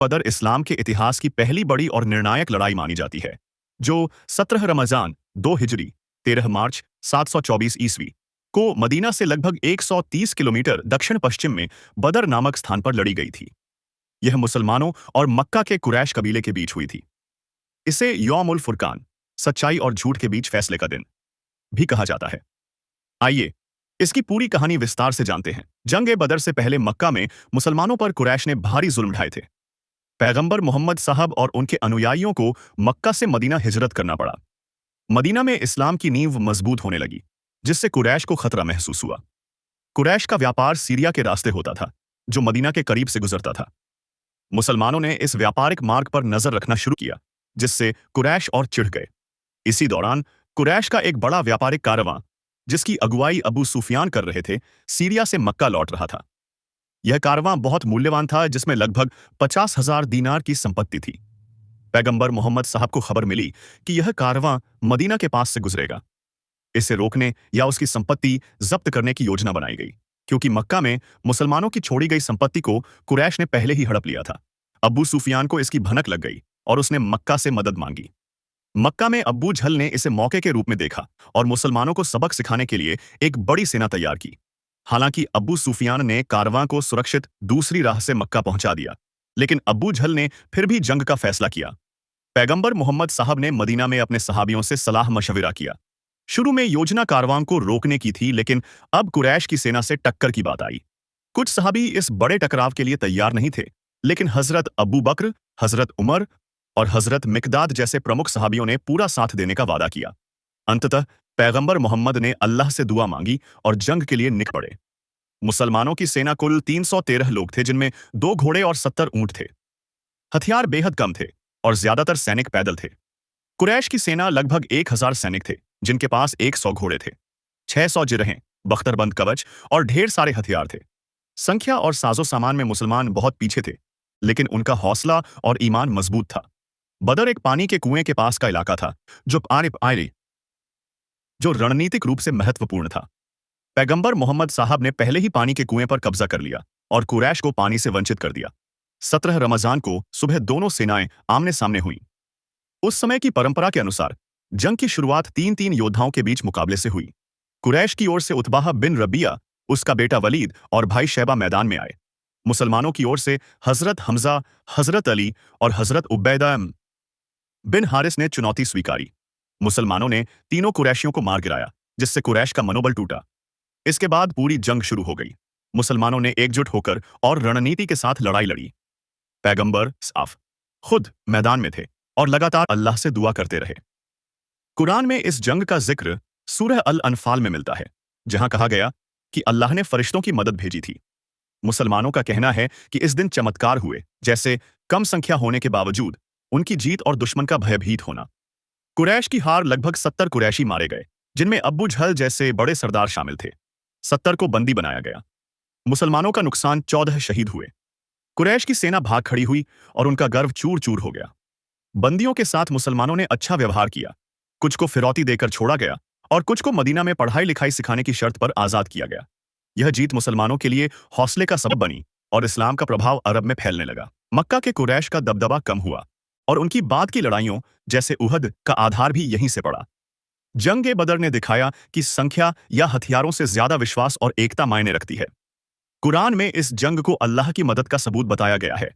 बदर इस्लाम के इतिहास की पहली बड़ी और निर्णायक लड़ाई मानी जाती है, जो 17 रमजान 2 हिजरी 13 मार्च 724 ईस्वी को मदीना से लगभग 130 किलोमीटर दक्षिण पश्चिम में बदर नामक स्थान पर लड़ी गई थी। यह मुसलमानों और मक्का के कुरैश कबीले के बीच हुई थी। इसे यौम उल फुरकान, सच्चाई और झूठ के बीच फैसले का दिन भी कहा जाता है। आइए इसकी पूरी कहानी विस्तार से जानते हैं। जंग बदर से पहले मक्का में मुसलमानों पर कुरैश ने भारी जुल्म ढाए थे। पैगंबर मोहम्मद साहब और उनके अनुयायियों को मक्का से मदीना हिजरत करना पड़ा। मदीना में इस्लाम की नींव मजबूत होने लगी, जिससे कुरैश को खतरा महसूस हुआ। कुरैश का व्यापार सीरिया के रास्ते होता था, जो मदीना के करीब से गुजरता था। मुसलमानों ने इस व्यापारिक मार्ग पर नजर रखना शुरू किया, जिससे कुरैश और चिढ़ गए। इसी दौरान कुरैश का एक बड़ा व्यापारिक कारवां, जिसकी अगुवाई अबू सुफियान कर रहे थे, सीरिया से मक्का लौट रहा था। यह कारवां बहुत मूल्यवान था, जिसमें लगभग 50,000 दीनार की संपत्ति थी। पैगंबर मोहम्मद साहब को खबर मिली कि यह कारवां मदीना के पास से गुजरेगा। इसे रोकने या उसकी संपत्ति जब्त करने की योजना बनाई गई, क्योंकि मक्का में मुसलमानों की छोड़ी गई संपत्ति को कुरैश ने पहले ही हड़प लिया था। अब्बू सुफियान को इसकी भनक लग गई और उसने मक्का से मदद मांगी। मक्का में अब्बू झल ने इसे मौके के रूप में देखा और मुसलमानों को सबक सिखाने के लिए एक बड़ी सेना तैयार की। हालांकि अब्बू सुफियान ने कारवां को सुरक्षित दूसरी राह से मक्का पहुंचा दिया, लेकिन अब्बू झल ने फिर भी जंग का फैसला किया। पैगंबर मोहम्मद साहब ने मदीना में अपने सहाबियों से सलाह मशविरा किया। शुरू में योजना कारवां को रोकने की थी, लेकिन अब कुरैश की सेना से टक्कर की बात आई। कुछ सहाबी इस बड़े टकराव के लिए तैयार नहीं थे, लेकिन हजरत अबू बकर, हजरत उमर और हजरत मिकदाद जैसे प्रमुख सहाबियों ने पूरा साथ देने का वादा किया। अंततः पैगंबर मोहम्मद ने अल्लाह से दुआ मांगी और जंग के लिए निकल पड़े। मुसलमानों की सेना कुल 313 लोग थे, जिनमें 2 घोड़े और 70 ऊंट थे। हथियार बेहद कम थे और ज्यादातर सैनिक पैदल थे। कुरैश की सेना लगभग 1000 सैनिक थे, जिनके पास 100 घोड़े थे, 600 जिरहें, बख्तरबंद कवच और ढेर सारे हथियार थे। संख्या और साजो सामान में मुसलमान बहुत पीछे थे, लेकिन उनका हौसला और ईमान मजबूत था। बदर एक पानी के कुएं के पास का इलाका था, जो रणनीतिक रूप से महत्वपूर्ण था। पैगंबर मोहम्मद साहब ने पहले ही पानी के कुएं पर कब्जा कर लिया और कुरैश को पानी से वंचित कर दिया। 17 रमजान को सुबह दोनों सेनाएं आमने सामने हुईं। उस समय की परंपरा के अनुसार जंग की शुरुआत 3-3 योद्धाओं के बीच मुकाबले से हुई। कुरैश की ओर से उतबाह बिन रबिया, उसका बेटा वलीद और भाई शैबा मैदान में आए। मुसलमानों की ओर से हजरत हमजा, हजरत अली और हजरत उबैदा बिन हारिस ने चुनौती स्वीकारी। मुसलमानों ने तीनों कुरैशियों को मार गिराया, जिससे कुरैश का मनोबल टूटा। इसके बाद पूरी जंग शुरू हो गई। मुसलमानों ने एकजुट होकर और रणनीति के साथ लड़ाई लड़ी। पैगंबर साफ खुद मैदान में थे और लगातार अल्लाह से दुआ करते रहे। कुरान में इस जंग का जिक्र सूरह अल अनफाल में मिलता है, जहां कहा गया कि अल्लाह ने फरिश्तों की मदद भेजी थी। मुसलमानों का कहना है कि इस दिन चमत्कार हुए, जैसे कम संख्या होने के बावजूद उनकी जीत और दुश्मन का भयभीत होना। कुरैश की हार लगभग 70 कुरैशी मारे गए, जिनमें अब्बू झल जैसे बड़े सरदार शामिल थे। 70 को बंदी बनाया गया। मुसलमानों का नुकसान, 14 शहीद हुए। कुरैश की सेना भाग खड़ी हुई और उनका गर्व चूर चूर हो गया। बंदियों के साथ मुसलमानों ने अच्छा व्यवहार किया। कुछ को फिरौती देकर छोड़ा गया और कुछ को मदीना में पढ़ाई लिखाई सिखाने की शर्त पर आजाद किया गया। यह जीत मुसलमानों के लिए हौसले का सबब बनी और इस्लाम का प्रभाव अरब में फैलने लगा। मक्का के कुरैश का दबदबा कम हुआ और उनकी बाद की लड़ाइयों जैसे उहद का आधार भी यहीं से पड़ा। जंग बदर ने दिखाया कि संख्या या हथियारों से ज्यादा विश्वास और एकता मायने रखती है। कुरान में इस जंग को अल्लाह की मदद का सबूत बताया गया है,